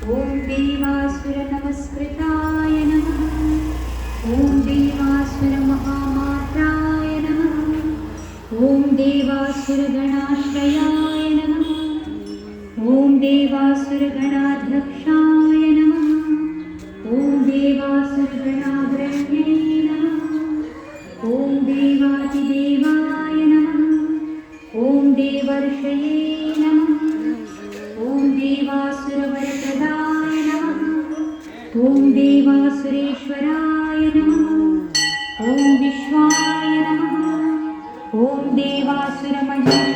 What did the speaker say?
ॐ देवासुरनमस्कृताय नमः। ॐ देवासुरमहामात्राय नमः। ॐ देवासुरगणाश्रयाय नमः। ॐ देवासुरगणाध्यक्षाय नमः। ॐ देवासुरगणाग्रण्ये नमः। ॐ देवातिदेवाय नमः। ॐ देवर्षये नमः। ॐ देवासुरवरप्रदाय नमः। ॐ देवासुरेश्वराय नमः। ॐ विश्वाय नमः। ॐ देवासुरमहेश्वराय